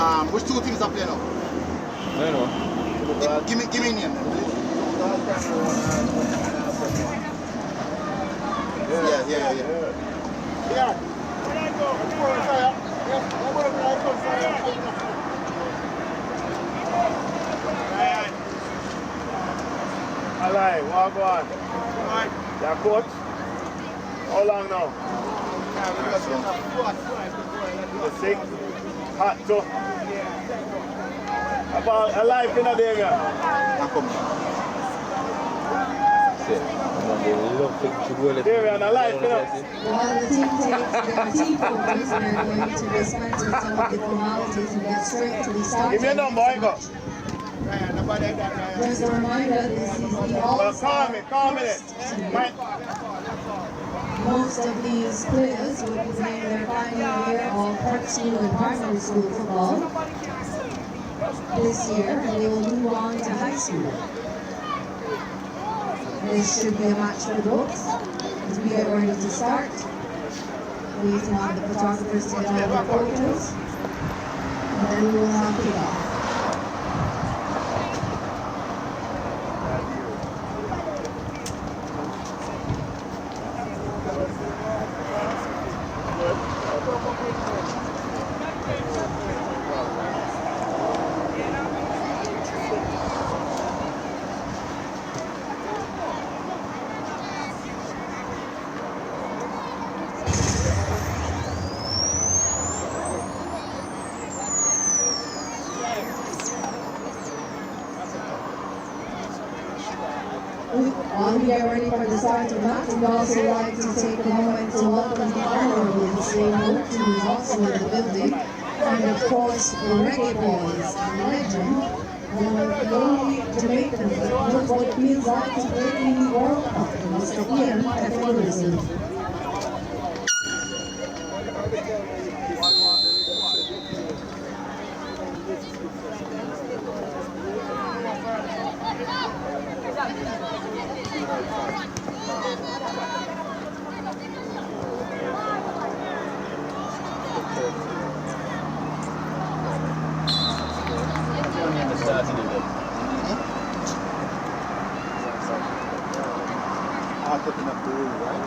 Which two teams are playing now? I don't know. Give me a name then, please. Yeah. Alive, walk on. Your coach? How long now? The 6? Hot too. About alive in a day, man. Damian, alive in a While the team takes their team focus, they're going to dispense with some of the formalities and get straight to the start. Give me a number, I go. Just a reminder, this is the all-star Call me. Most of these players will be playing their final year of prep school and primary school football this year, and they will move on to high school. This should be a match for the books as we get ready to start. Waiting on the photographers to get all their photos, and then we will have kickoff. While we get ready for the start of that, we'd also like to take a moment to welcome the Honorable Hussein Holt, who is also in the building, and of course, Reggae Boys, a legend, one of the only Jamaicans that knows what it feels like to play in the World Cup, Mr. Ian Ferguson. Picking up the room, right?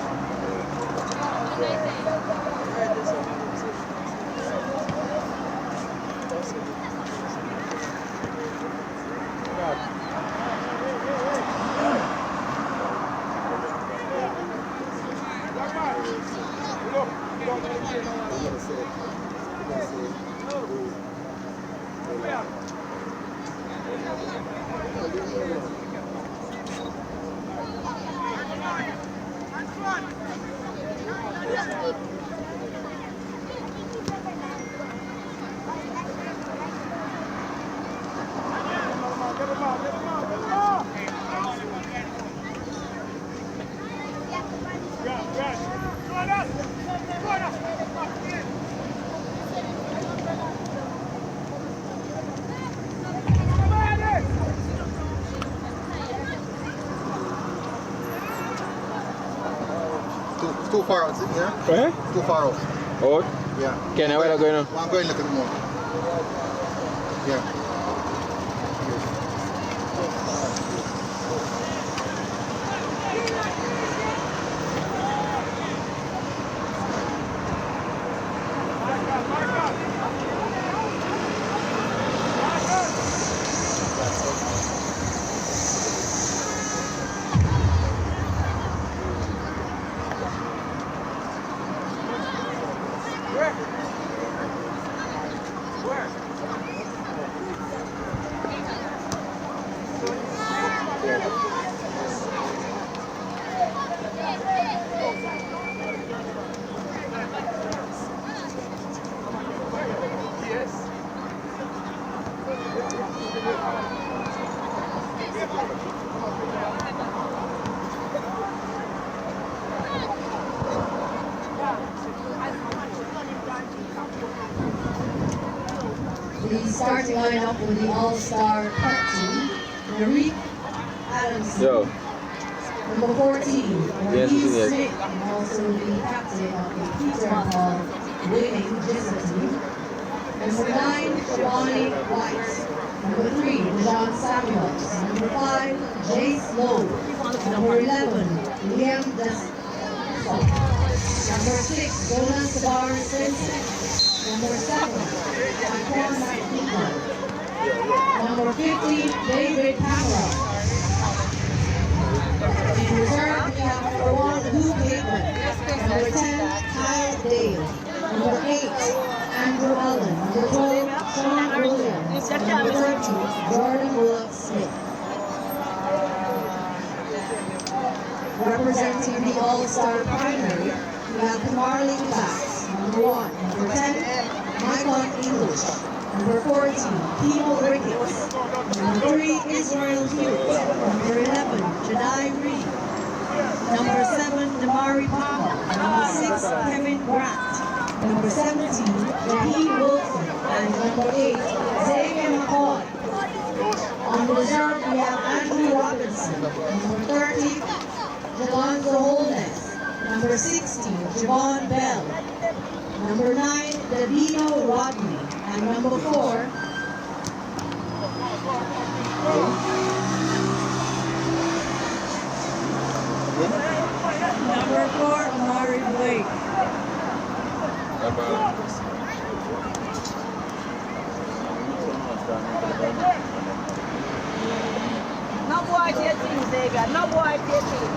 Too far out, yeah? Where? Too far out. Out? Yeah. Okay, now where are you going now? Well, I'm going a little bit more. Yeah. The starting lineup for the All-Star Prep team: Marique Adamson, Yo. number 14, Yes, Louise yes. Smith, and also the captain of the Peter Hall winning visitor team. Number 9, Shivani White. Number 3, John Samuels. Number 5, Jace Lowe. Number 11, Liam Dessau. Number 6, Jonas Sabar Simpson. Number 7, Antoine McNichol. Number 15, David Pamela. In reserve, we have number 1, Luke Bateman. Number 10, Kyle Dale. Number 8, Andrew Allen. Number 12, Sean Williams. Number 13, Jordan Bullock Smith. Representing the All-Star Primary, we have Marley Bass. Number 1. Number 10, Michael English. Number 14, Timo Ricketts. Number 3, Israel Hughes. Number 11, Jedi Reed. Number 7, Damari Papa. Number 6, Kevin Grant. Number 17, Raheem Wilson. And number 8, Xavier McCoy. On reserve, we have Andrew Robinson. Number 30, Jalonzo Holness. Number 16, Javon Bell. Number 9, Davino Rodney. And number 4, Amari Blake. No boy to your team, Xavier. No boy to your team.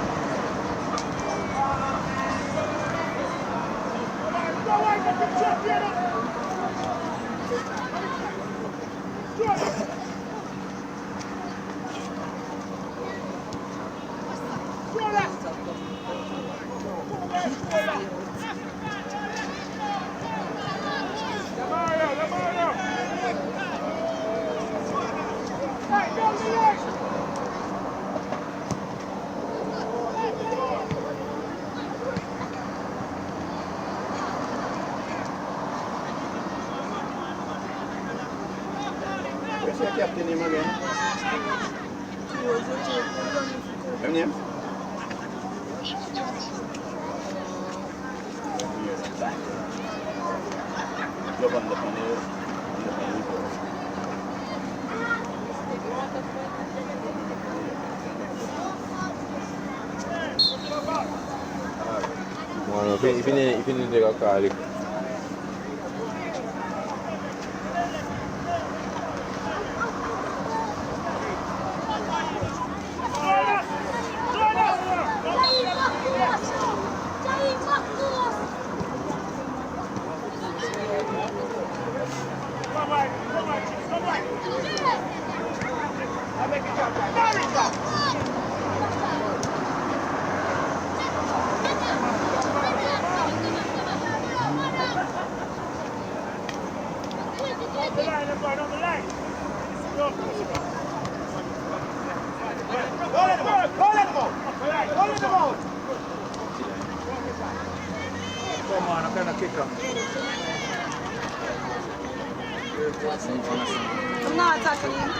Where's your captain name again? Your name? Look on the panel. Bueno, ipini de kakali. Come on, I'm gonna kick him. I'm not attacking him.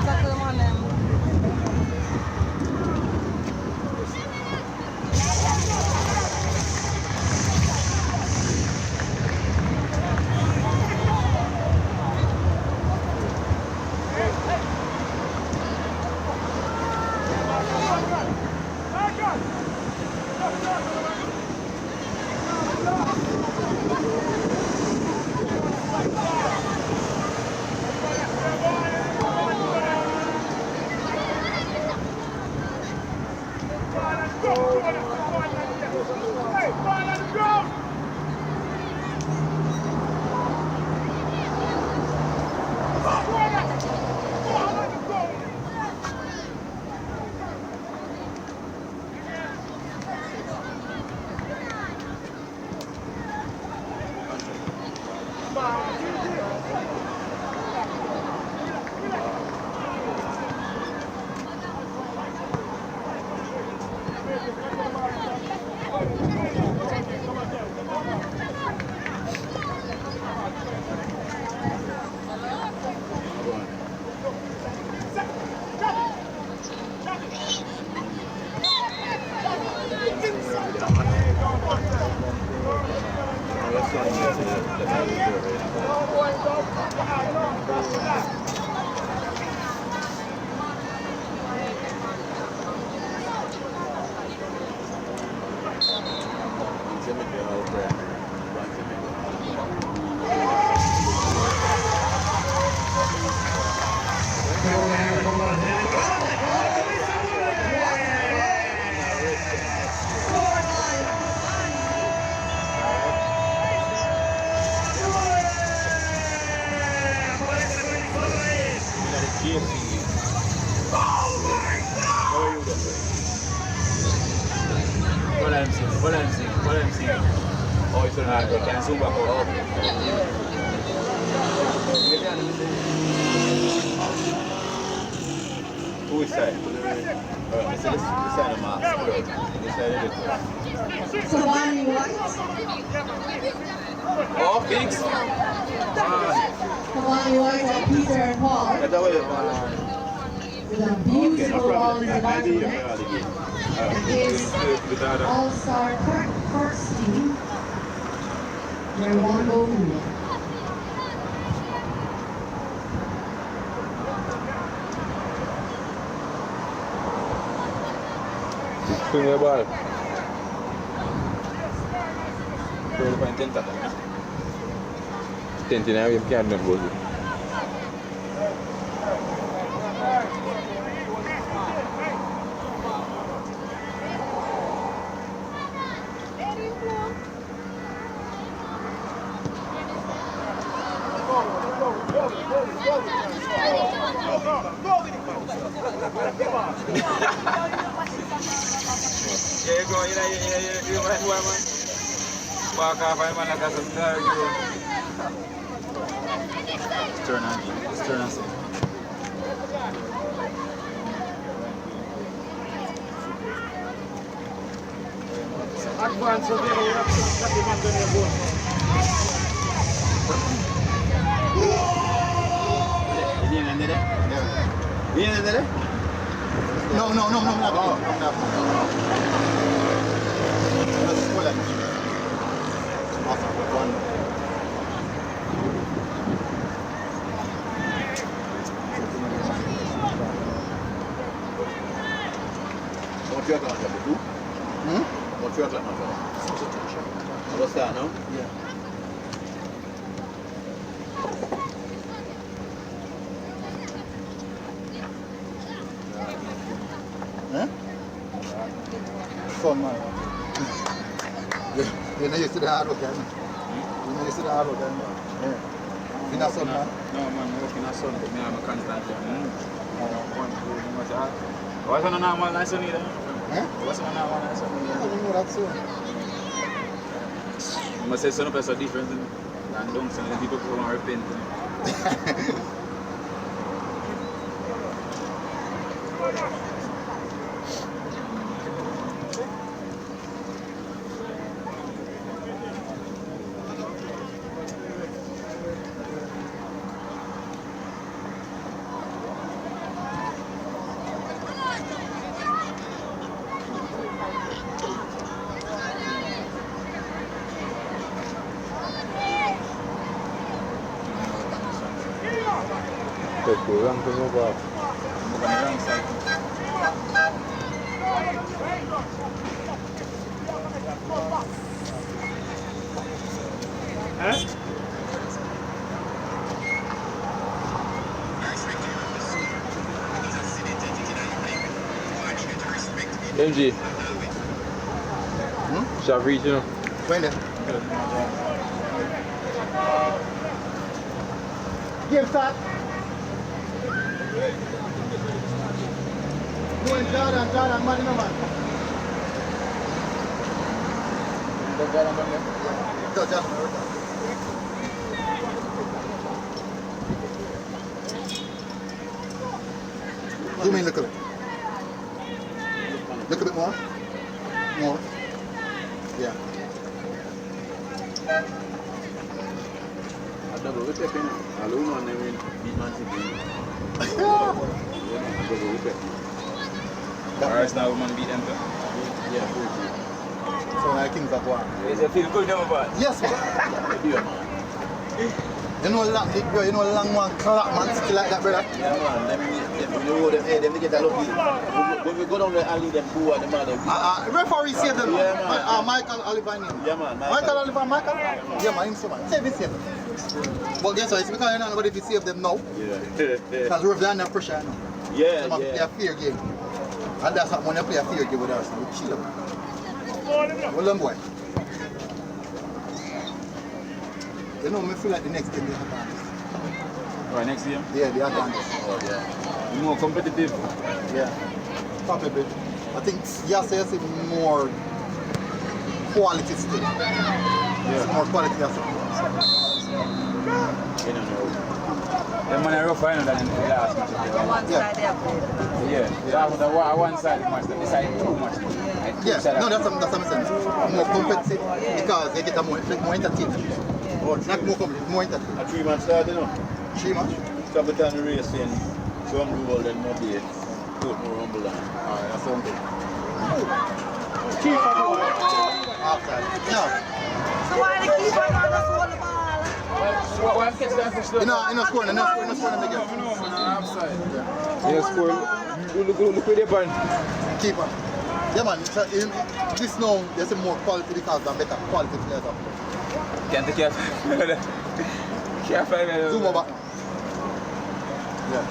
Tackle him on them. Oh, it's not. They can zoom back out. Who is that? This side of mask. This side of it. Savani White. Oh, Phoenix. Savani White and Peter and Paul. That's the way it With a Okay, no beautiful ball problem. in the back of Maybe the you're net. out again. Against All-Star first team. They're one goal lead. Swing the ball. Throw the point 10 tackle. 10 now, you can't not go to. Yeah, go, you might want man. Walk off, I'm like a some guy. Turn on. Advance of the Viene de No, no, no, no, no. Montreal kan macam tu. Montreal kan macam. What's that, no? Yeah. Son man. Det är just det här då kan. Det är just det här då kan. Dina son man. No man, working a son, but me I'm a constant. What's on a normal nice son either? What's on a normal nice son? Jag tror att så. You must say son is so different than don't son people who want to repent. Kurang semua Pak. Bukan orang saya. MG. Shall reach, you know. When then? Game start. Doing Jordan, man, no man. Jordan. Zoom in, look a bit. Look a bit more. More. Yeah. Ada baru tak kena. Lalu mana yang di mana sini? Alright, now man beat them. Yeah, So I think that one. Does it feel good now, but? Yes. Dia. You know long, bro, you know long one clap man still like that, brother. Yeah, man. Them they get a lucky. When we go down the alley, them go and the man. Referee saved them. Yeah, man. Michael Oliver. Yeah, man. Michael Oliver, Michael? Yeah, man, him so man. Save them. But guess what? It's because you're not going to save them now. Yeah. Because we're under pressure now. Yeah, They play a fair game. And that's what when you play a fair game with us, we chill them. Well done, boy. You know, I feel like the next game they have done. Right, next game? Yeah, they are done. Oh, yeah. More competitive. Yeah. Probably. I think yes, it's more quality still. Yeah. It's more quality as well. You don't know. The man are rough, I know that in the last match. One side they have played. Yeah, the one side match, they decided too much. Yeah, no, that's what I'm saying. More competitive because they get a more entertainment. Oh, Not more competitive, more entertainment. a 3-man start, you know. 3 match? Sabotage racing, drum roll, and Mobile. Put more rumble on. Alright, that's something. Keep on Outside. No. So why the keeper not just hold the ball? One catch that fish though. You know scoring again. Yeah, score. Look with the band. Keeper. Yeah man, so this now there's a more quality because of better quality players up. Can't take care of Zoom over. Yeah.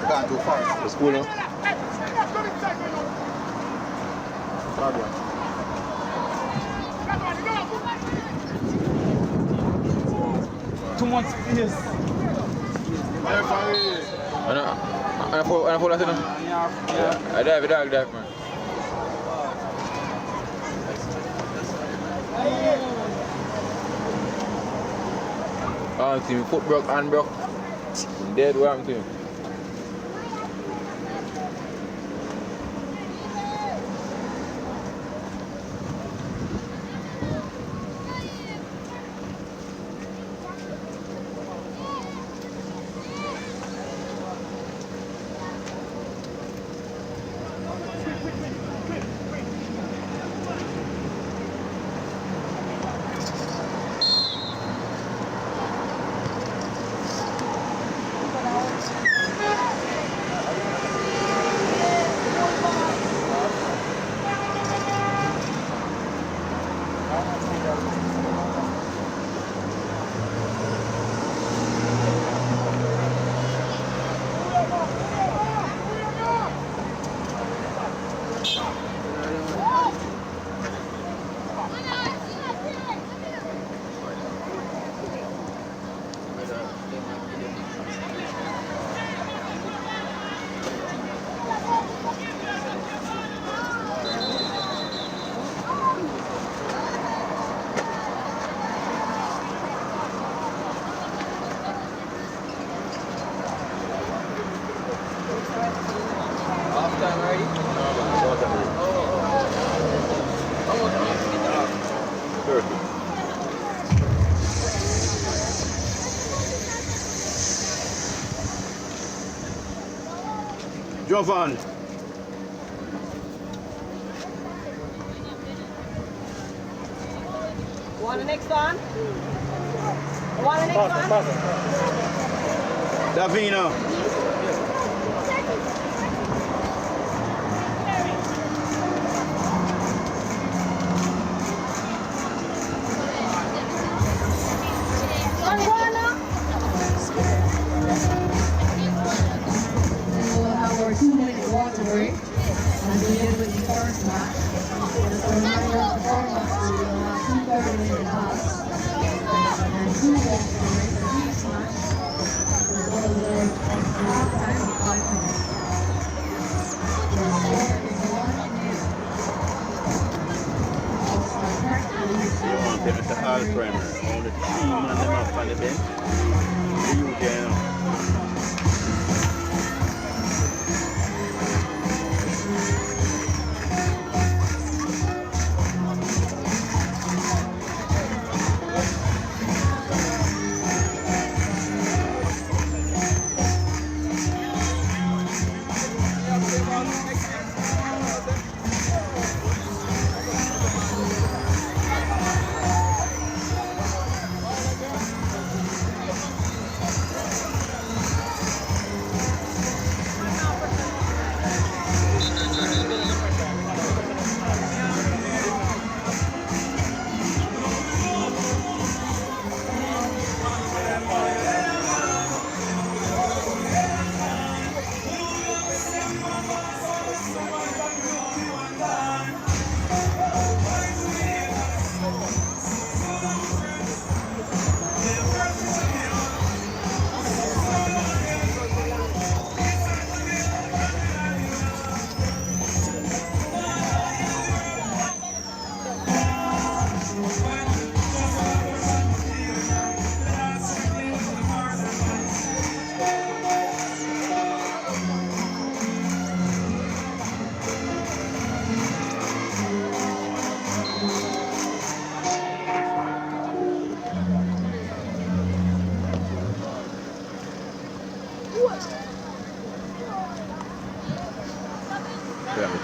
You can't do fast. The school now. Fabian. 2 months, yes. And I fall that, you know? Yeah. I dive, man. Team foot broke, hand broke. Dead, what happened to him? Jovan. Want the next one? Want the next one? Davina. We'll have our 2-minute water break and begin with the first match. Just a reminder of the format, we will have 2 30-minute halves and 2 water breaks for each match, as well as a half-time of 5 minutes. The score is 1-0. It's the all primer. All the 3 man them up on the bench. You can.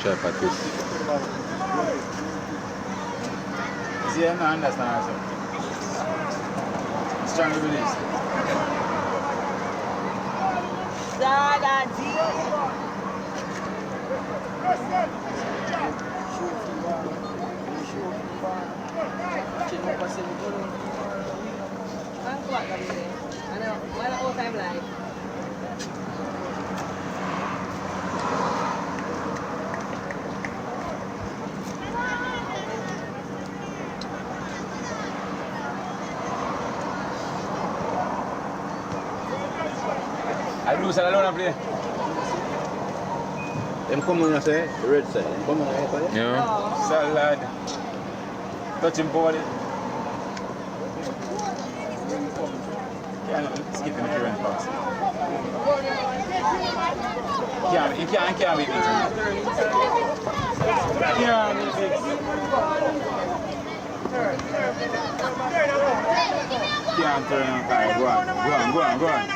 try for twist. See, I don't understand also. Strong release. Ang kuha kami rin. Ano, wala all time life. I lose alone and play. Them come on, I say, the red side. Them come on, I say. Yeah. Salad. Touching ball. Can't skip in the current pass. Can't be big. Can't be big. Can't turn on car. Go on.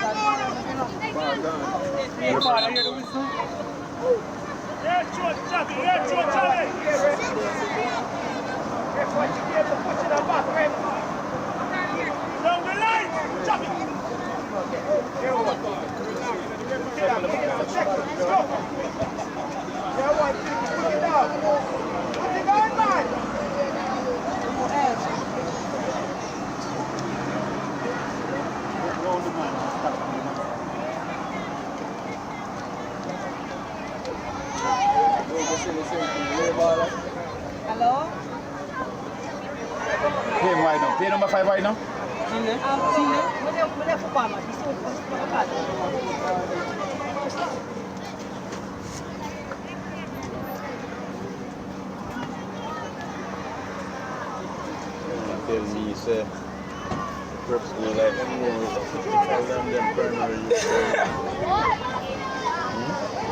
Hello? Play wide now. Play number 5 wide now. Sine? Muna po pa, gusto ko pa. Tell me, say, prep school like more than them primary.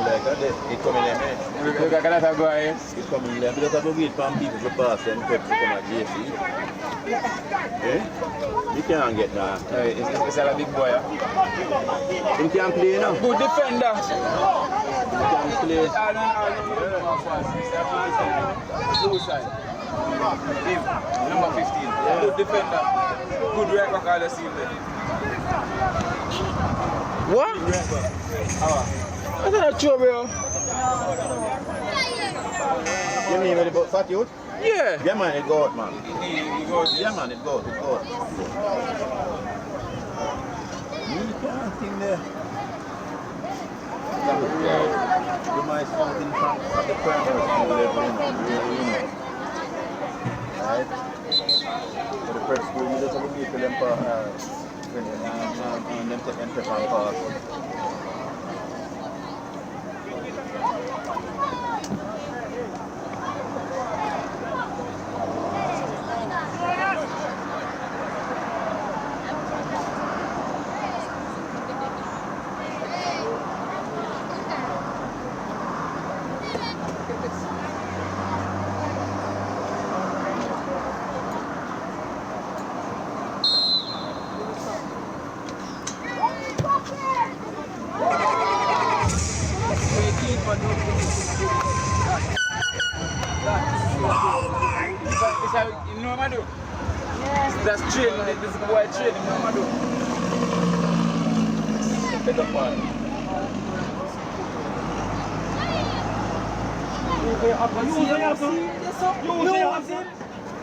Like that, it come in there, Look at that guy. it come in there. Because I go wait for people to pass and prep to come at JC. Eh? You can't get that. It's a big boy. You can't play now. Good defender. You can't play. Blue side. Him, number 15. Good defender. Good record all the scene there. What? I thought true, bro. You mean with the fat youth? Yeah. Yeah man, it go out man. He goes. Yeah man, it go out. You can't think there. You might something from the primary school level, you know. Right? For the prep school, you just have to wait for them and them take them prep and pass. You know what I do? That's training. This boy training. You know what I do? Take a part.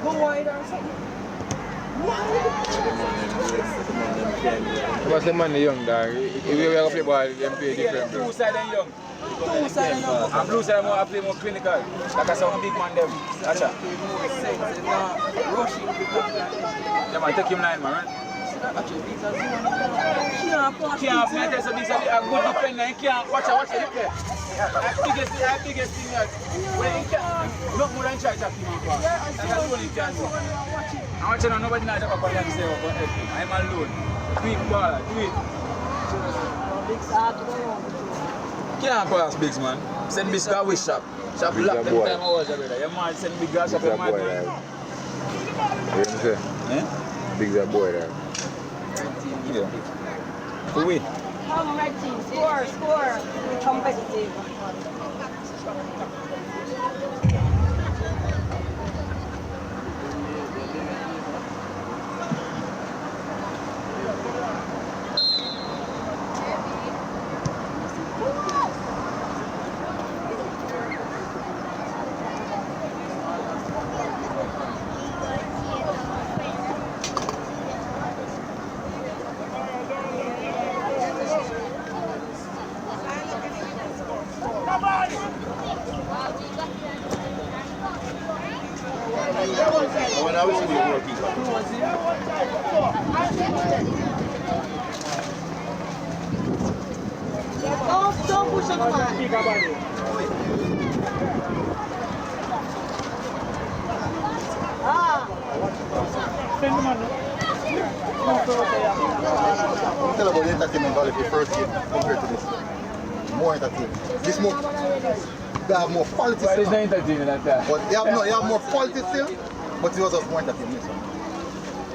Go wide or something. What's the man the young dog? If we ever play ball, them play different. Two side and young. Two side and young. And blue side more play more clinical. Like I saw big man them. That's it. Yeah man, take him line man, right? Can't play this, so this is a good defender. He can't watch it, look there. Biggest thing that when he can't, not more than try to keep him back. That's the only chance. I'm watching on nobody knows about what I'm saying about everything. I'm alone. Do it, ball, do it. Can't pass bigs man. Send Bigs to wish shop. Shop lock them time hours brother. Your man send big guys shop your man. What do you say? Big's a boy there. Yeah. Who win? Come red team, score. Competitive. When I was in the goalkeeper. Don't push on the man. Send the man. Tell about the entertainment value for the first game compared to this. More entertainment. This more, they have more quality But it's still. not entertaining like that. But they have more quality still, but it was just more entertainment.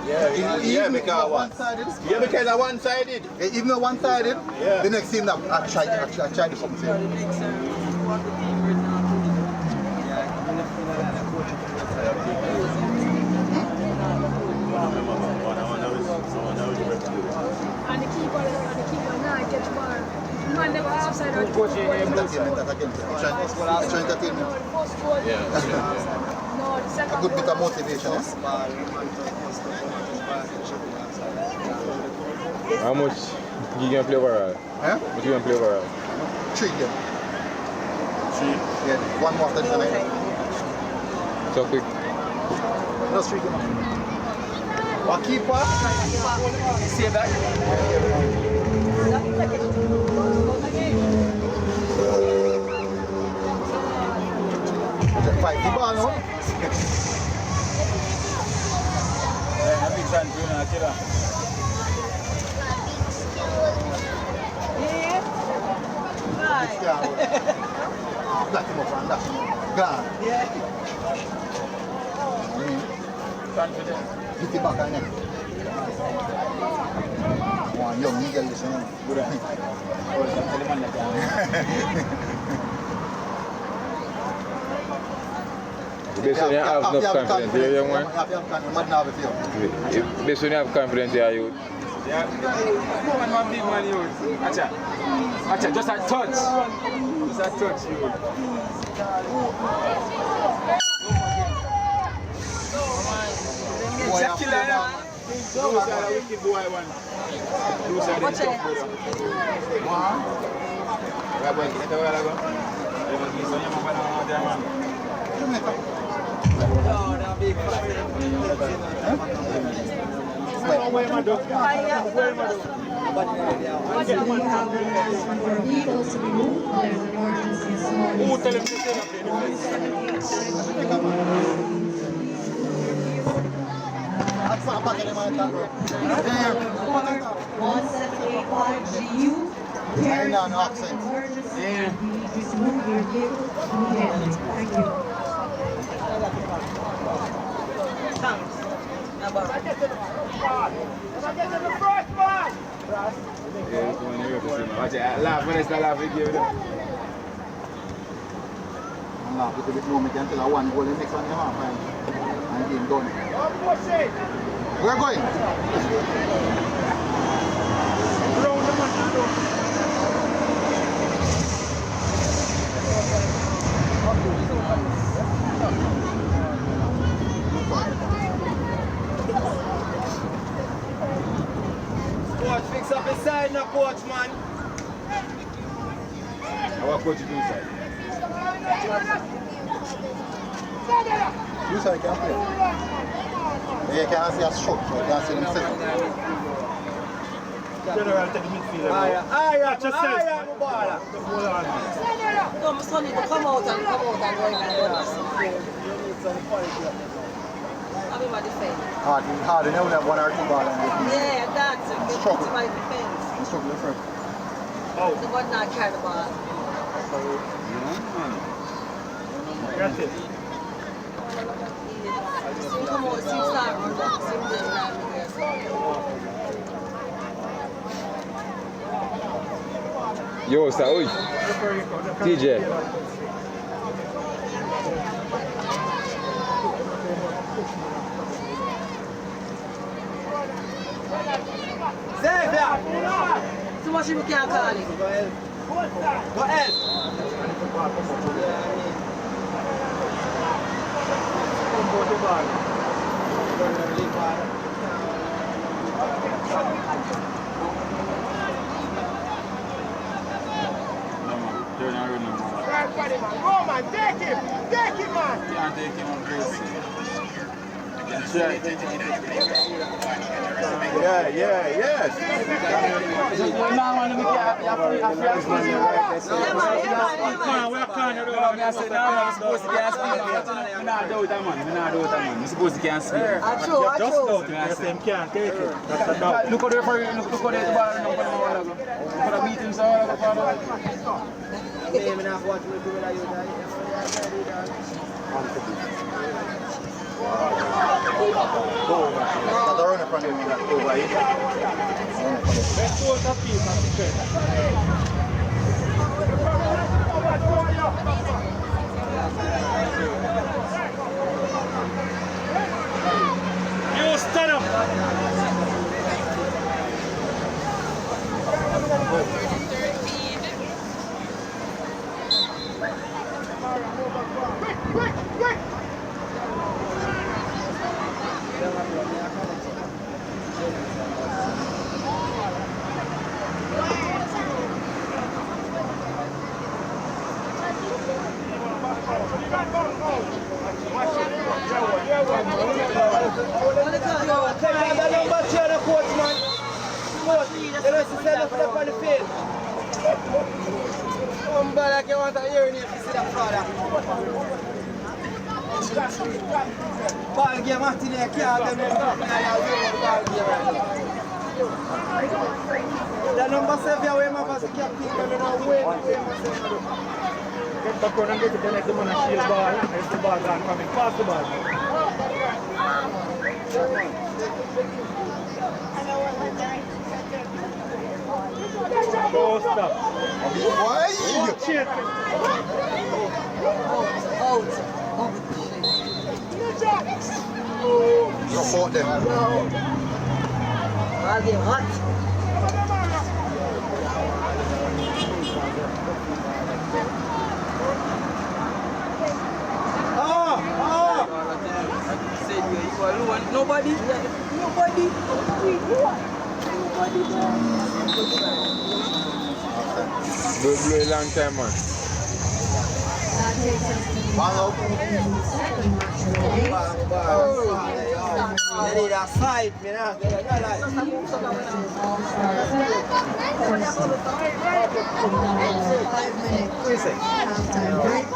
Yeah, because one-sided. Yeah, because I one-sided. Even though one-sided, Yeah. the next team that I tried to do something. And the keeper now gets more. Man never outside or Entertainment again. Extra entertainment. No, the second A good bit of motivation. Eh? How much you can play overall? Eh? What you can play overall? 3 games. 3? Yeah, one more after the night. So quick. Just 3 games. What keeper? See that? Fight the ball now. Yeah, big fan to you, killer. Black him up and dash him up. Gone. Confident. Hit the back and neck. One young nigga listening. Good. Oh, tell the man like that. Based on you have enough confidence, you young man. Based on you have confidence, you youth. Yeah. Small man, big man, you. Acha. Acha, just a touch. Just a touch, you. Killer, yeah. Those are the wicked boy one. Those are the tough brother. Right, boy, get away, go. So we have for vehicles to be moved, there's an emergency small. One 785 GU. I know, no accent. Emergency. Just move your vehicle immediately. Thank you. Watch it, laugh when I start laughing, give it up. I'm not with a bit moment until I one goal, the next one, and game done. We're going. Coach, fix up his side now, coach, man. What coach you do inside? You say I can't play. You can't see a structure, you can't see them set. General take the midfielder. Just says. No, my son need to come out and go in and go this. Everybody defend. Hard, you never have 1 or 2 balls. Yeah, that's it. They put my defense. Struggle first. The one not carry the ball. That's it. See, come on, see, start run back. See, Yo, sir, oi. TJ. So much you can't call it. Go ahead. Go man, take him! Take him, man! Can't take him on crazy. Yeah, yes. Suppose you can't speak. Just doubt it, yes, them can't take it. That's a doubt. Look at the referee, look at the bar now. For the meetings, That's the runner from him that over here. Let's go to people. You stand up. Ball game after they can't them ball game. The number 7 we have as a captain, we know Get back on and get it, then let the man a shield ball. If the ball gone coming, pass the ball. Go stop. Why? Shit. Drop out them. ball game hot. Nobody. Blow a long time, man. That takes us to the second match of the day. They need a side, man. All-Star first. Our 5-minute halftime break.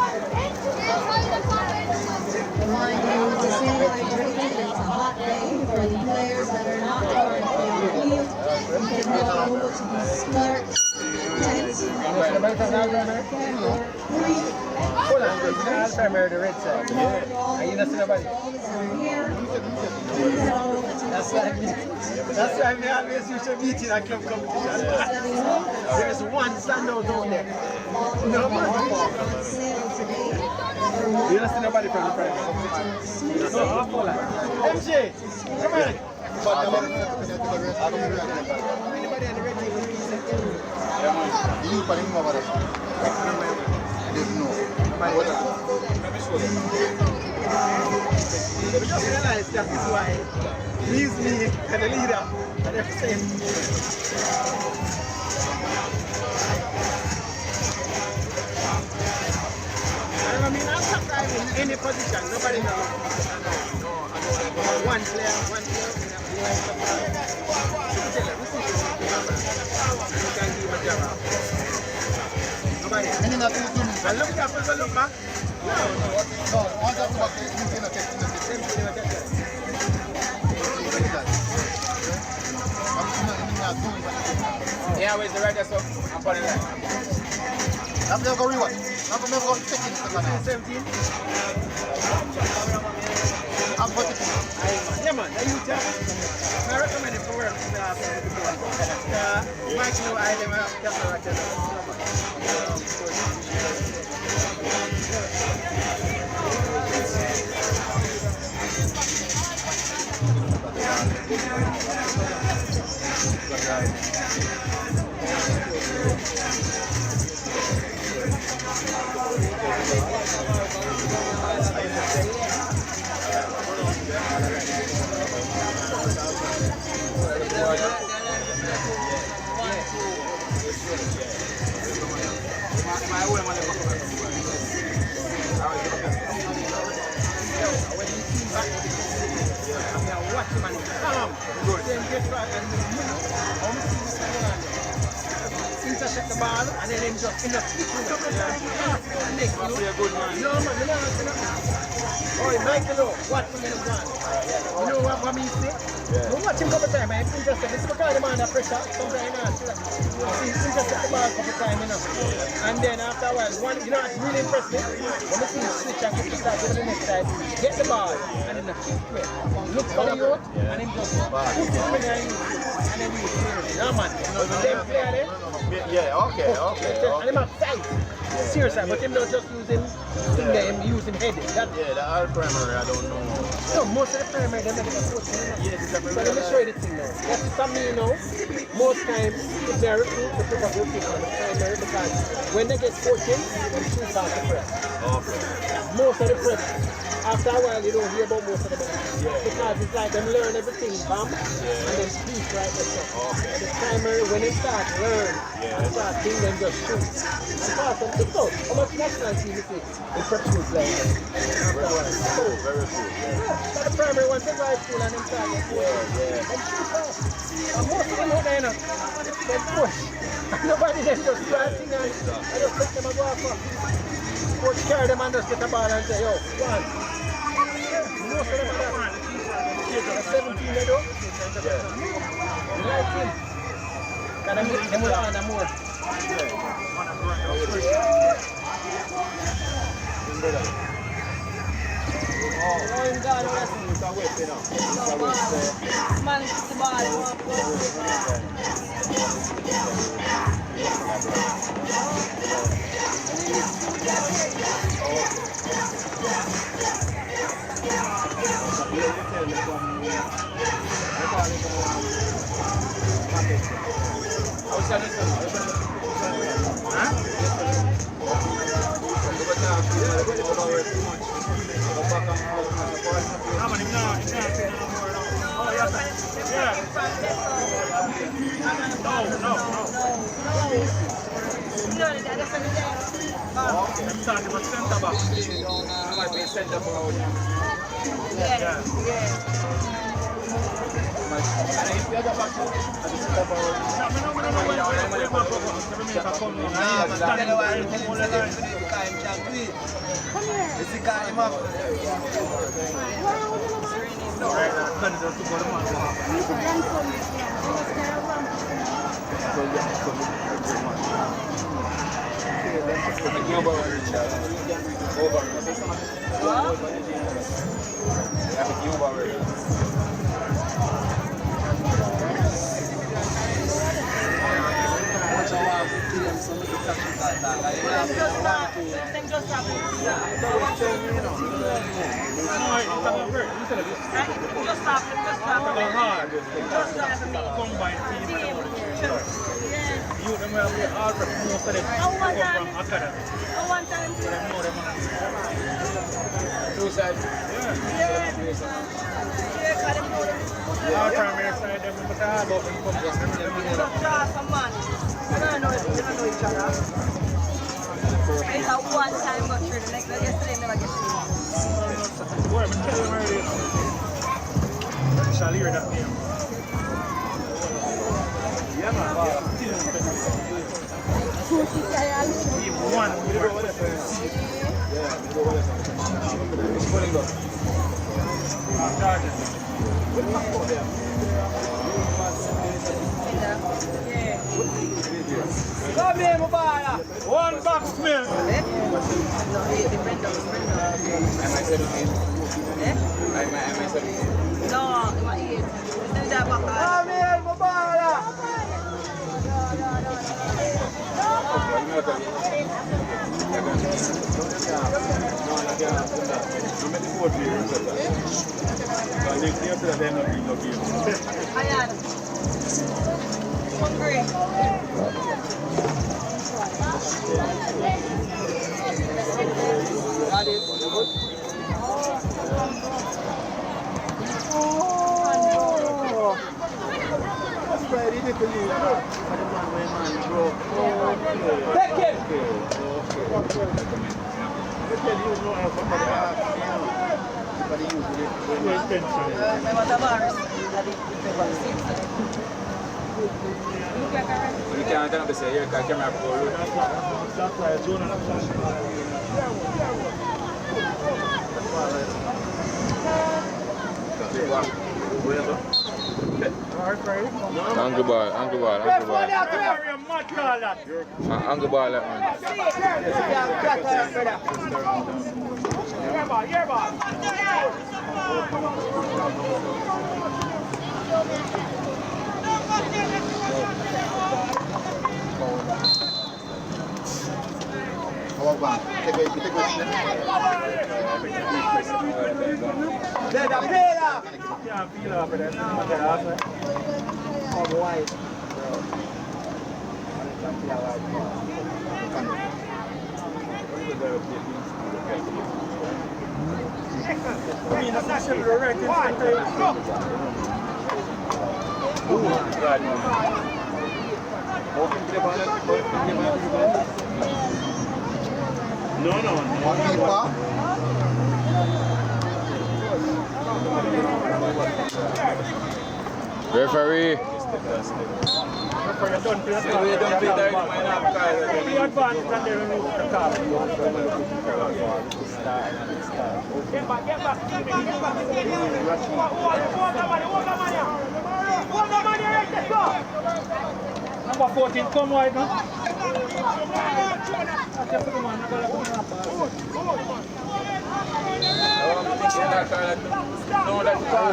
Remind you to stay hydrated. It's a hot day for the players that are not currently on the field. You can head over to the start tent. That's why we always used to meet in a club competition. There's one standout down there. No man. You don't see nobody from the private competition. No, MJ, come on. Anybody on the red team will be second. You put him over there. There's no. We just realized that is why he's me and the leader and everything. I mean, I'm surprised in any position, nobody knows. One player. Nobody. And look up, look back. No. Once after back, you cannot take it. yeah, where's the right stuff? I'm putting that. I'm going to go rewatch. I'm going to go check in the canal. 17. I'm going to check in. Yeah, man, you tell me. I recommend it for work. Mike, no, I never have watch him and good. Then get right and intercept the ball and then him just in the next you good man. No man, oh, Michael, watch him in the ground. You know what I mean? Yeah. You watch him couple times, man. Intercept. This is because the man under pressure. Sometimes intercept the ball a couple times, you know. And then after a while, one, you know what's really impressive? When you see him switch and get the side, go to the next side, get the ball, and then the kick way. Look for the youth, and then just put it in the youth, and then you clear it. No man, you know, the same player there. Yeah, okay. And him have sight. Seriously, but him not just using finger, him using head. That, yeah, the all primary, I don't know. No, most of the primary, they make it a coach. So let me show you the thing now. That's for me now. Most times, if they're recruit, they pick up the pick on the primary because when they get coaching, they choose out the press. Okay. Most of the press, after a while, you don't hear about most of them. Because it's like them learn everything, bam, and then speak right there. Okay. And the primary, when they start learn, they start thinking them just shoot. And pass them. Think so, how much national team you think in prep school playing? After a while. Very true. So the primary ones in high school and them start get and shoot off. And most of them out there, they push. And nobody then just starting and just let them go off. Coach carry them and just get the ball and say, yo, one. Most of them are that. 17 they do. You like him? Because them will honor more. Oh, him gone, man, it's the ball. Come here, Mubala. One box milk. Come here, Mubala. Ayan. Hungry. Take it. You can't tell me say here, because camera for you. That's why Jonah not Angle ball. Angle ball, man. Referee. Number 14, come wide now.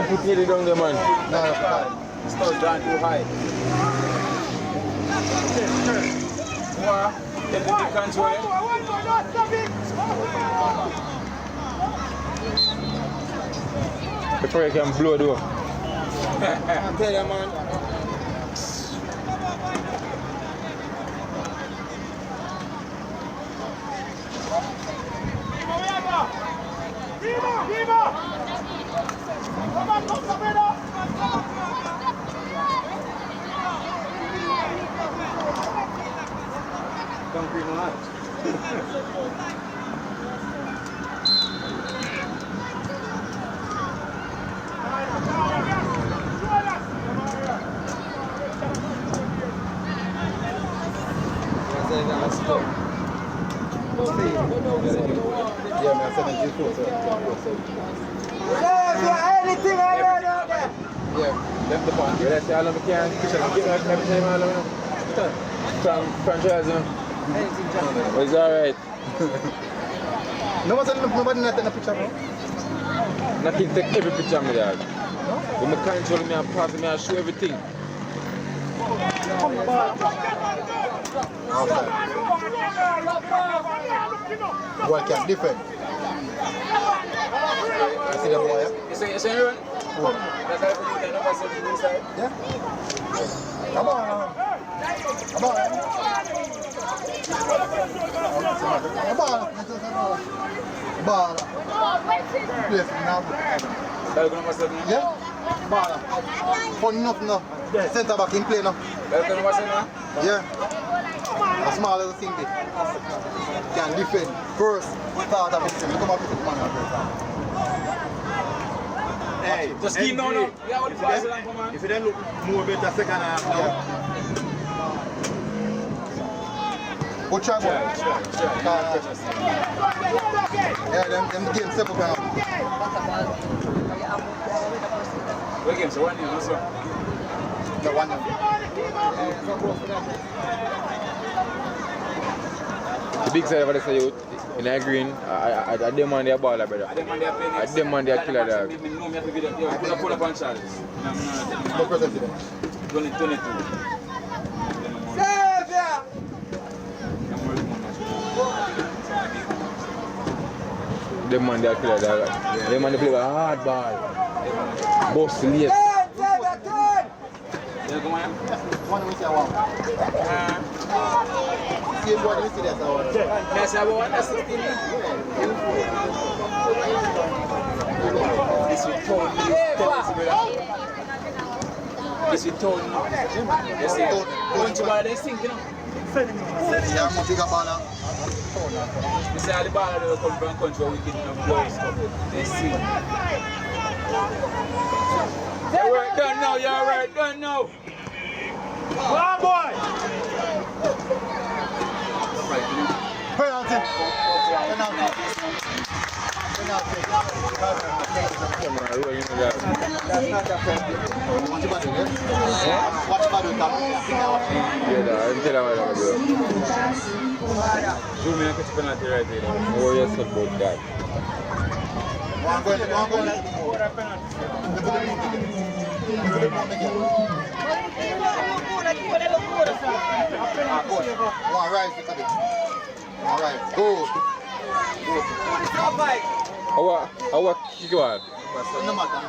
Put nearly down there, man. Start down too high. Can you control it? Before you can blow the door. I tell you, man. Concrete not. Anything I know there? Yeah, left the point. Yeah, that's all of can kitchen. Give us every time all of franchise. It's alright. Nobody not in the picture, bro. Nothing take every picture of me, dog. When I control me and pass me, I show everything. Boy can defend. I see the boy, yeah? You say you run? That's how you put the number 7 inside? Yeah? Come on now. Come on. Come on. Ball. Play for now. That's number 7? Yeah? Ball. Fun enough now. Centre back in play now. That's number 7? Yeah. A small little thing there. Can defend. First, start of it. Come up with the man. Hey, just keep now. Yeah, what the pass it on, man? If you don't look more better second half now. Go try more. Yeah, them game simple now. What game? So 1-0 also? The 1-0. The big side of the say in a green, I demand their baller, brother. I demand their killer, dog. I pull up on Charles. What percentage? 22. Them man they are killer, dog. Them man they play a hard ball. Boss late. One we say one. Same boy we see that one. Yes, I want that 16. This will tone me. This will tone me. Yes, punch ball they sink, you know. Yeah, I'm a bigger baller. You say all the ball that come from country where we get enough blows come. They see. Your work done now, your work done now. Come on, boy! Penalty. Watch Badu come. Yeah, I'm telling you what I'm doing. Zoom in and catch penalty right there. Oh, yes, about that. One goal. One rise because it. All right. Good. How kick you out? No matter.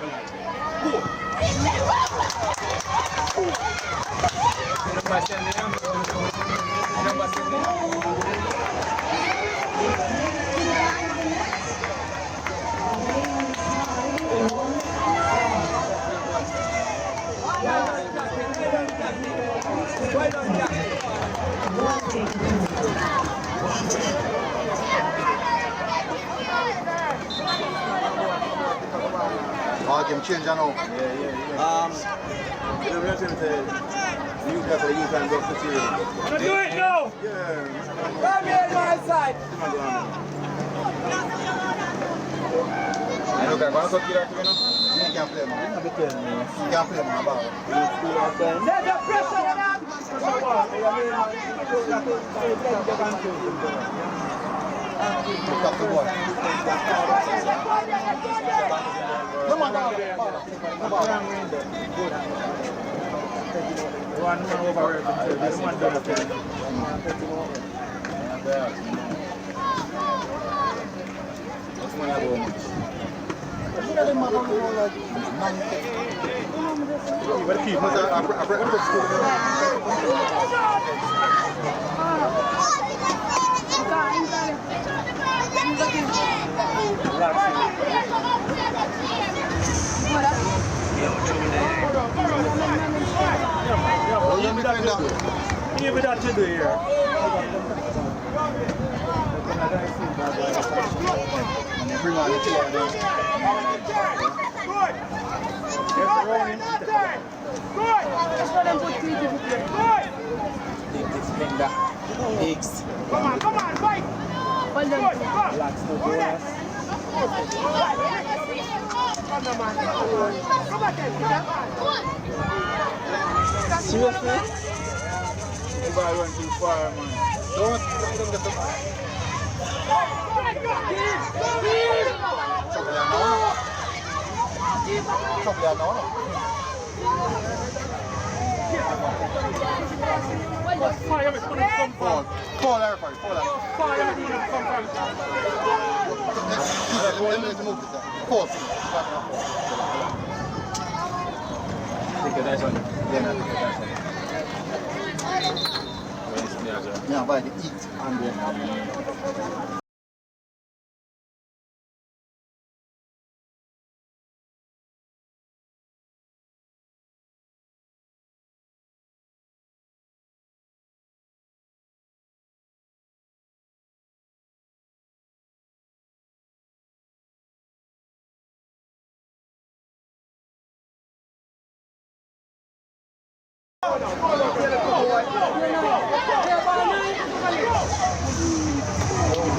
Game change now. The reason to you guys are using and go to see. Do it now! Yeah. Come here, my side. I know that one cut you out, you know? You can't play, man. You can't play, man. There's the pressure on that. Look up the boy. No man, One man over this one down there. Well, keep Give me that to do here. bring on the chair. Come on, fight! Well done. Relax, no bonus. Seriously? The ball went too far, man. Don't get the Fire is going to come from. Fall there, fire. Fire is going to come from. Pause. Take a nice one. Yeah, by the eat and the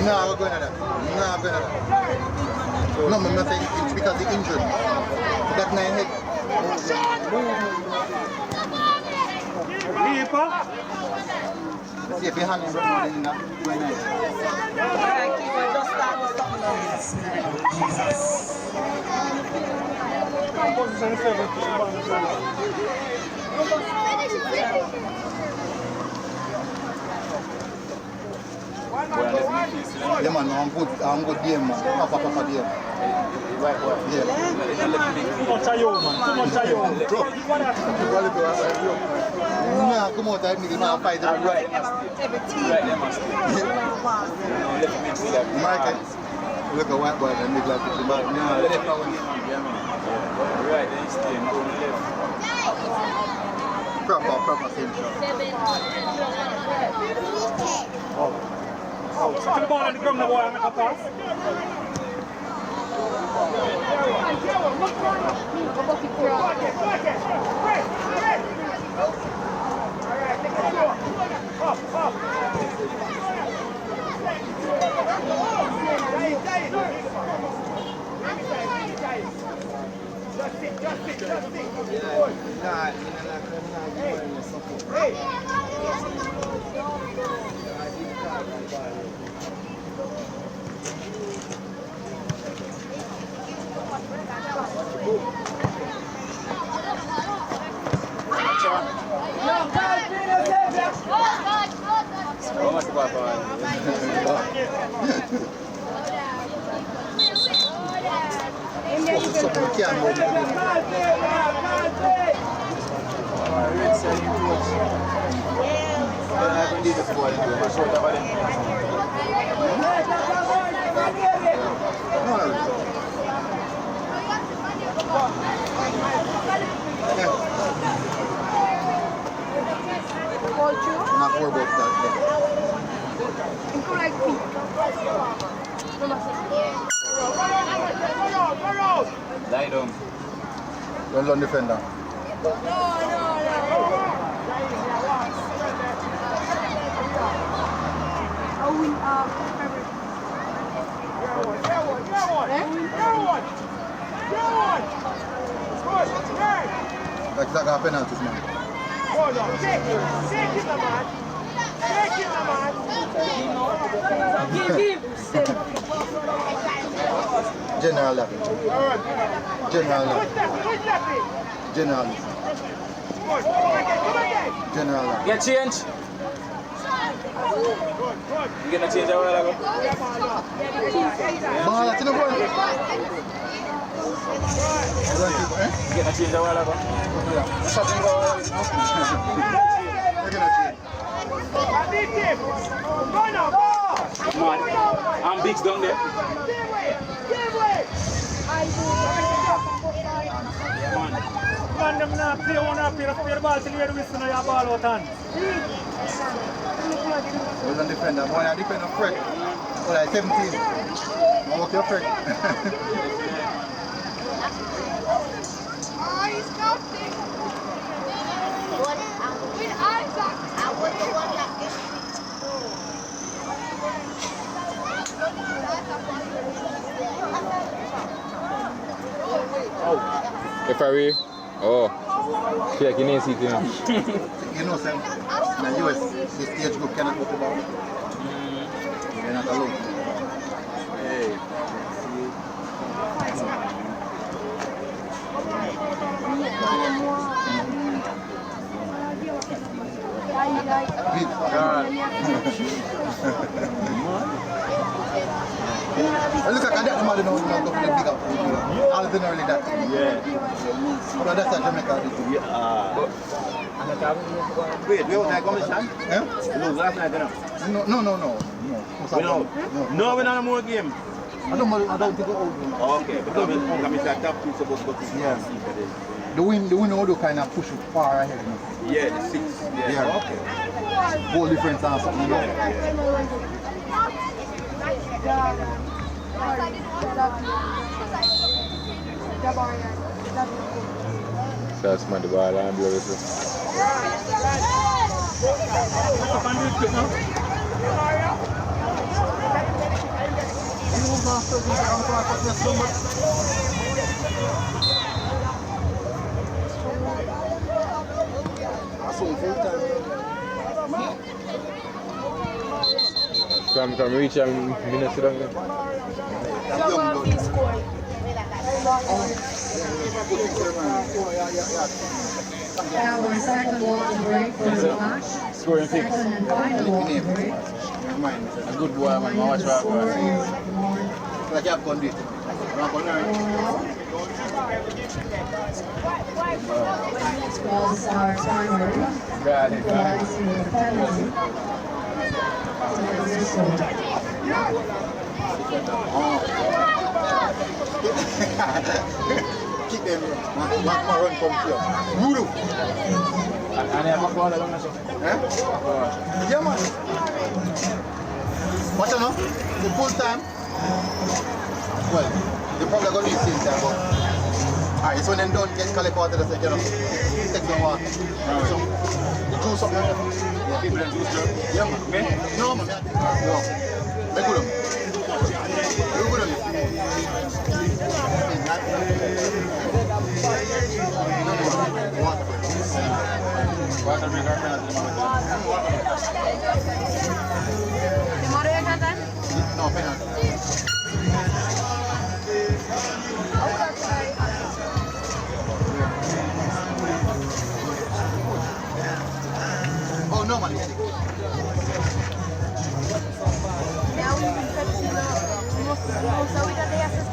No, we're going to that. No, I'm not saying it's because the injured. That nine hit. Keeper. See if you hand him running in that. Very nice. Yeah, man, I'm good game, man. Papa game. Too much of you, man. Too much of you. Nah, come on, I need to fight the right. Mark, look at white boy and make like it's about now. Right, then stay and go left. Proper same shot. Settle the ball on the ground, the boy, and make a pass. Not worry about that. Lie down. Well done, defender. Like that got penalties, man. Hold on, take it, man. Take it, man. Give him. General lap. General lap. General lap. General lap. Get change. You gonna change a while ago? Ball, that's in the ball. Get a change a while ago? Man, I'm big down there. Man, them not play one up here, play the ball till you whistle your ball out hand. Well done, defender. Boy, I defend a Fred. Well, like 17. I walk your Fred. Referee. Oh. Yeah, you need to see it. You know, Sam, in the US, this age group cannot go to the ball. They're not allowed. Hey. Big God. Look at that man, you know, go for the big up. All of them early that. Yeah. But that's a Jamaica. Wait, we don't have commission? Eh? No, last night, no. No. We don't. No, we're not more game. I don't think we're over. Okay, because we're commission top two supposed to go to Yeah. The winner will kind of push it far ahead. Yeah, the 6. Yeah. Okay. Goal difference and something. So that's my ball and blow it. From reach and minutes down there. Our second water break for the match. Scoring fix. Second and final water break. A good boy, man. Watch out, boy. Like you have gone this. Was our timer. Got it. Was in the penalty. Keep them. Mark run from here. Voodoo. And I have a ball along the Yeah, man. Watch out now. The full time. Well, you're probably going to need same time, but alright, so when them done get collect water, that's like, you know, take some water. So, you do something like that. Yeah, people don't do stuff. Yeah, man. Me? No, man. No. Make good on me. Do good on you. Water bring our friends to the Tomorrow you can done? No, penalty. Oh, no, man. Now we can cut it up. So we got the access to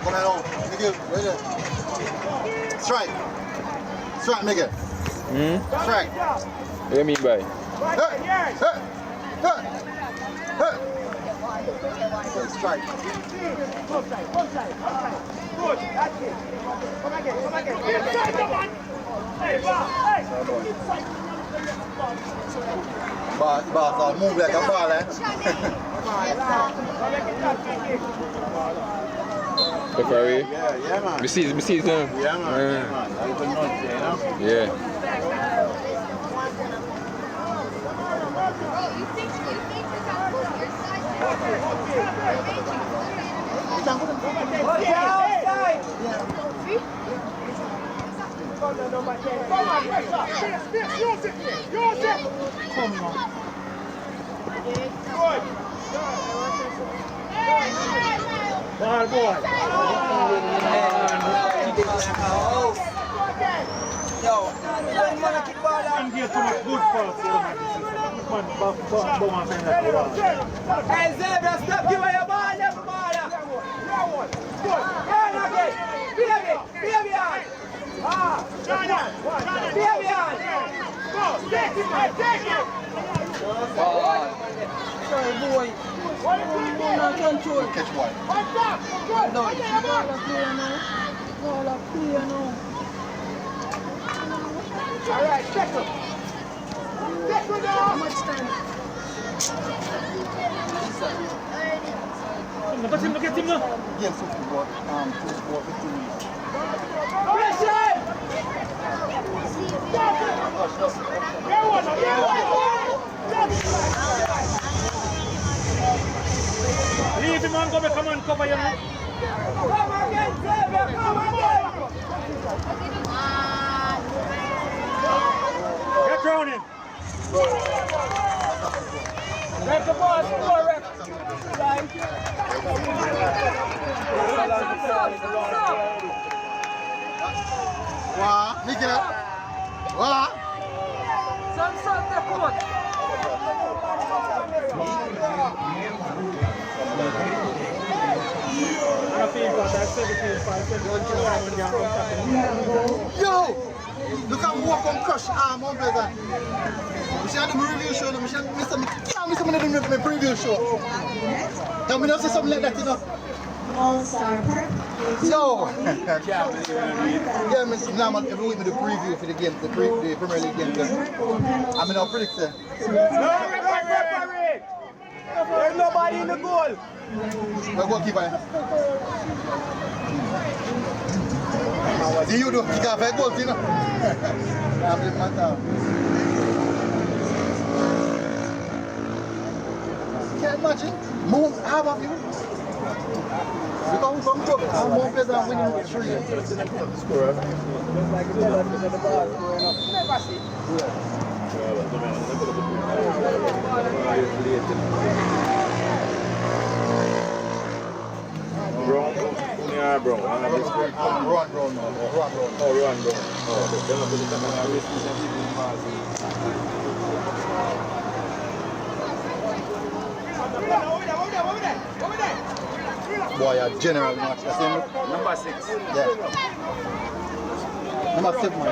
Come on, Miguel, right there. Strike. Strike, Miguel. Strike. What do you mean by? Strike. Good, that's it. Come again. Inside the one. Hey, Boss, I'll move like a ball, eh? Referee? Yeah, man. We see them. Yeah, man. Yeah, man. That is a nut, you know? Yeah. Ball boy. And get too much good pass. Hey, Zebra, stop giving your ball, never ball. Turn again. Be behind. Be behind. Take it. Sorry, boy. Control. Catch one. All right, check up. how much time? Get him now. Game 50, but 15 minutes. Pressure! Leave him and go back and cover you. Come again, Xavier, come again! Get round him. Let the ball score, Rex. What? Miguel? What? Some sort of court. Yo! Look at walk on crush arm on brother. We should have the review show. We should miss some preview show. Tell me not say something like that, you know. All-Star Park. Yo! Yeah, man, every week we do preview for the game, the Premier League game. I mean, I'll predict it. Referee! There's nobody in the goal. We're going to keep it. See you do, you can't find goals, you know. I'm the matter. Can't imagine. Move, half of you. We go. some joke. I'm more better than winning with 3. Brown, yeah, brown. Run. Boy, a general match. You see me? Number 6. Yeah. Number 7, man.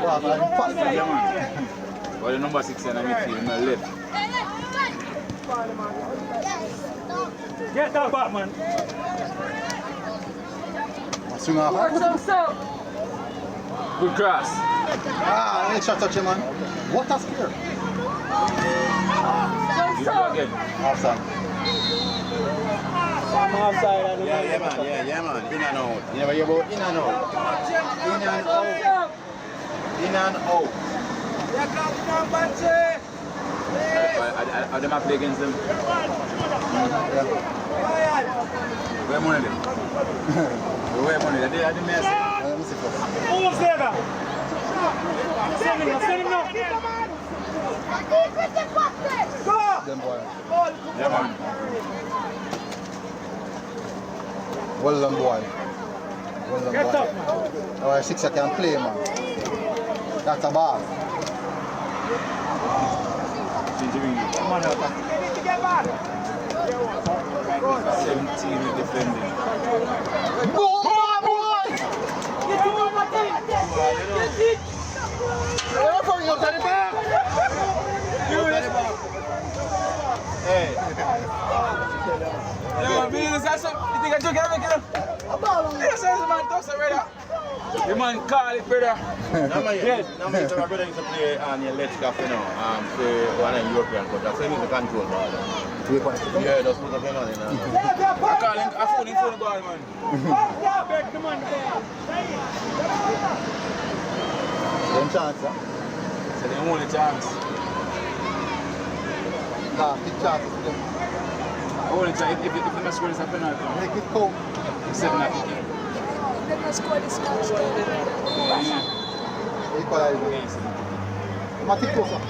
Wow, man. Yeah, man. Well, the number 6 and I midfield, in the left. Get that back, man. Swing off. Good cross. Ah, extra touch, man. What a scare. You do again. Offside. Yeah, man. In and out. You never hear about in and out. In and out. In and out. Are them play against them? Where money them? Where money? Are they mess? Let me see first. Who's there? Send him now. Them boy. Yeah, man. Well done, boy. Well done, Get boy. up, man. Alright, 6 you can play, man. That's a ball. Come on, 17 defending. Boy! Hey. Yeah, man, you think I took it? Yes, man, toss it right up. The man call it, brother. Now my brother used to play on your ledge cafe now. For one of European countries. So he needs to control man. Yeah, just put up your money now. I call him, I phone him for the ball, man. One chance, huh? So the only chance. Nah, big chances for them. Only chance, if the match score is a penalty. Make it count. 7 at the game. Let us score this match. Equalize. Matic closer.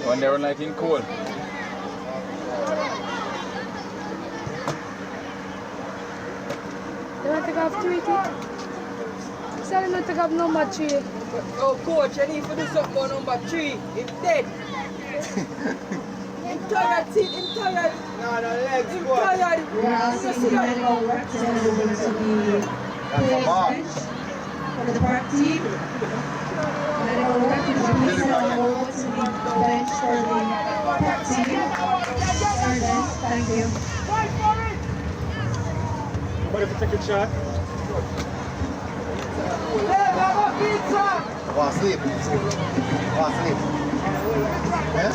When they run like in cold. They want to go off 3 key? Say they not to go off number 3. Oh, coach, I need to do something about number 3. He's dead. I'm tired, see, I'm tired. No, legs, I'm boy. tired. We are asking the medical representative to be placed bench for the park team. Medical representative will go to the bench for the park team. Sergeant, thank you. Everybody to take a shot. Want sleep? Want sleep? Yeah?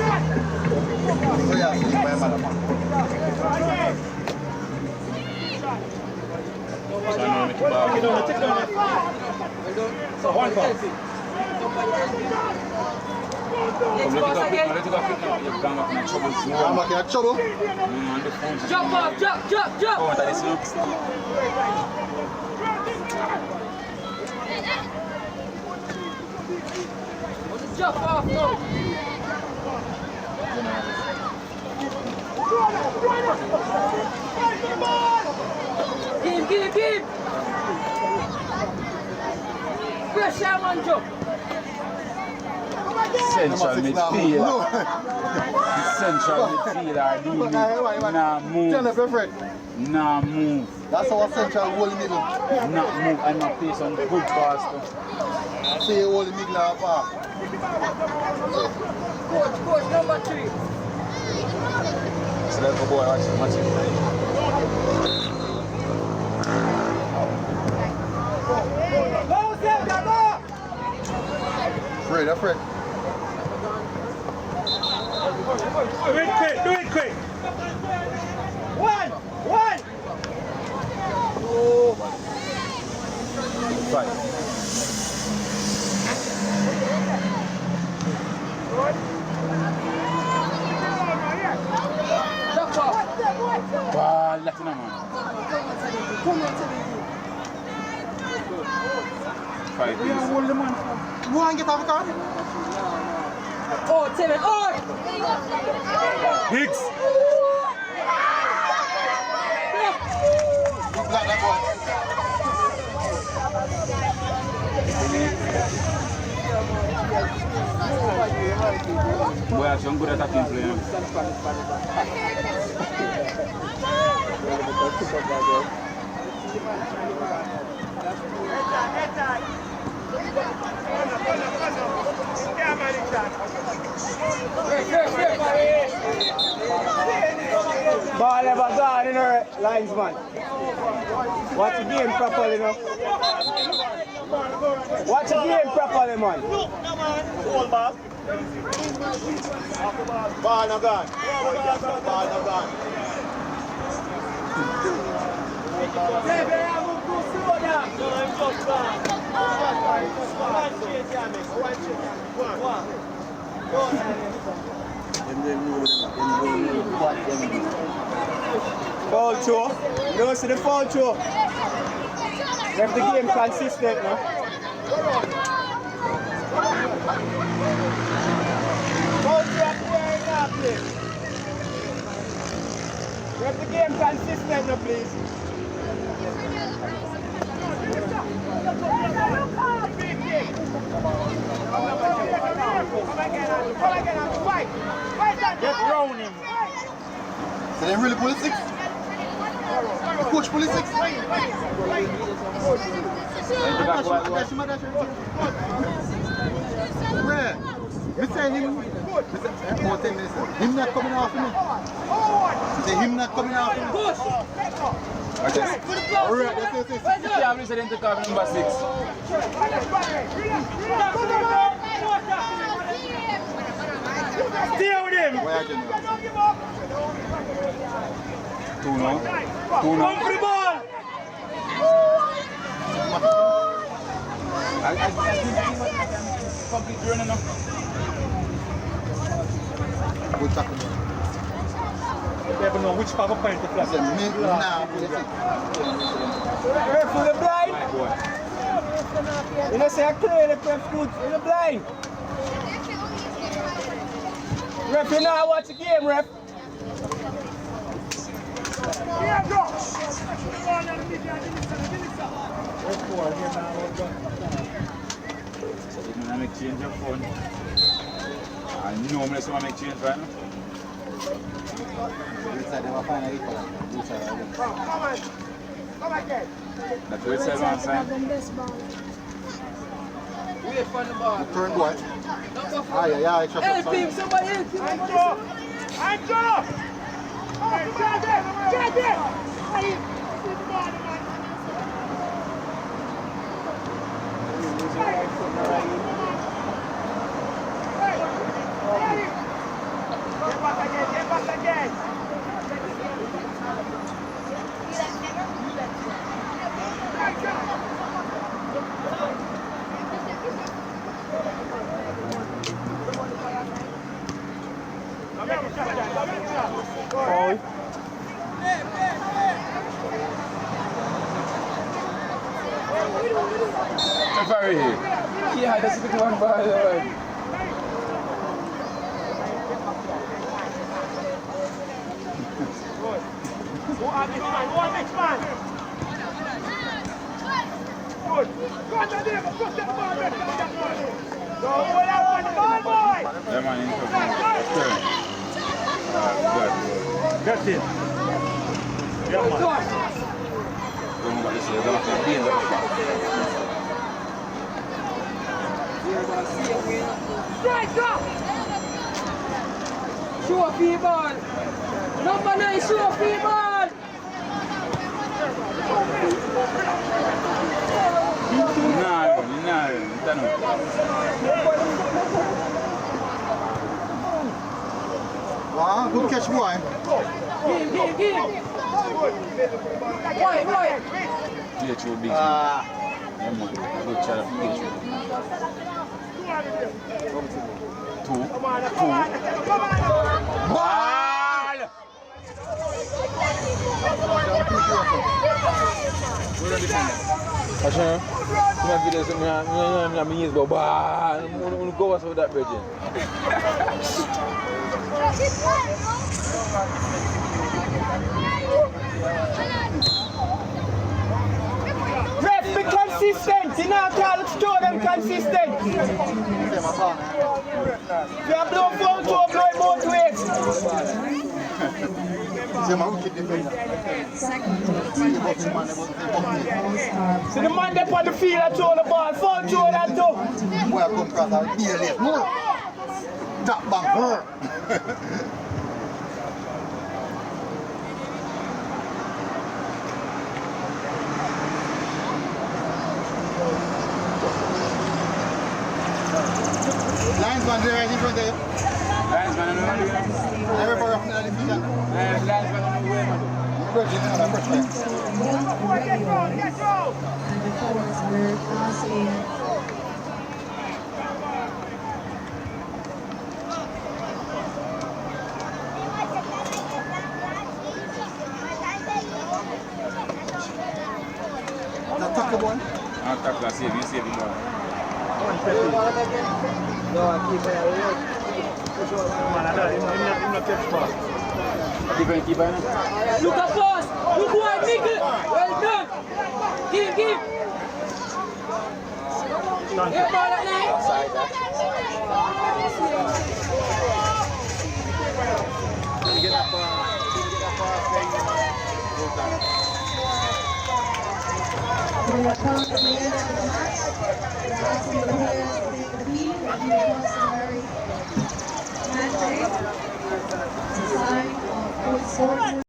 So you sleep, my mother. Take down. So one ball. Next pass again. Let it go quick now. You're going up in trouble. I'm back in trouble. On the phone. Jump off, jump. Oh, that is no. Jump off, no. Give. Pressure, man, jump. Central midfielder. Central midfielder. Nah, move. Nah, move. That's our central whole middle. Not move. I'm not play some good pass. See you whole middle of the park. Coach, number 3. So let's go boy, watch it. afraid. Do it quick. One. Fight. Wow, Latin man. 5 You want to get off the car? Oh, 7, oh! Hicks. You got that boy. Boy, I'm good at attacking play. Ball never gone in her linesman. Watch the game properly now. Watch the game properly, man. Ball back. Ball no gone. Foul throw. You don't see the foul throw. Keep the game consistent now. Foul throw up there in that play. Keep the game consistent now, please. Get round him. So they really pull it 6? The coach pull it 6? Where? Me say him. Me say 10 minutes. Him not coming off me. Say him not coming off me. Alright, that's it. Yeah, I'm listening to car number 6. Stay with him. Where are you now? 2 now. Come for the ball. I think complete running now. Good tackle. You never know which power point to flash. Me now pull it 6. Ref with the blind. You know, say I clear the prep foot in the blind. Ref, you know I watch the game, ref. So if I make change of phone, I know I'm going to make change right now. That's what it says on sign. Wait for the ball. Turn what? Yeah, extra Help him, somebody help him. Get back again. Foul. Very. Yeah, that's a good one, by the way. Go on, next man. Good. Go on, Diego. Push that ball back. Go hold out on the ball, boy. Yeah, man, in trouble. That's it. Yeah, man. Don't know what this is. Don't have to be in the Strike up! Show off the ball. Number 9, show off the ball. No, don't know. Wow, good catch, boy. Give. Boy. Play through big. Yeah, man. Good shot of play through. Two. Ball! Actually, some videos I'm use go ball. I'm go over that bridge. Ref, be consistent. You know how to show them consistent. If you blow phone to blow both ways. So the man up on the field and throw the ball. Phone throw that too. Boy, I come across a deal late. Tap bang. Linesman there right in front of you. Linesman on the way. Never for a division. Linesman on the way, man. Virgin, And the forwards were passing. Tackle one. I'll tackle, save him more. Keep on. Look up first. Look wide, Nickel. Well done. Give. Get ball at night. We have come to the end of the match. We're asking the players to take the field and do the customary handshake. It's a sign of good sportsmanship.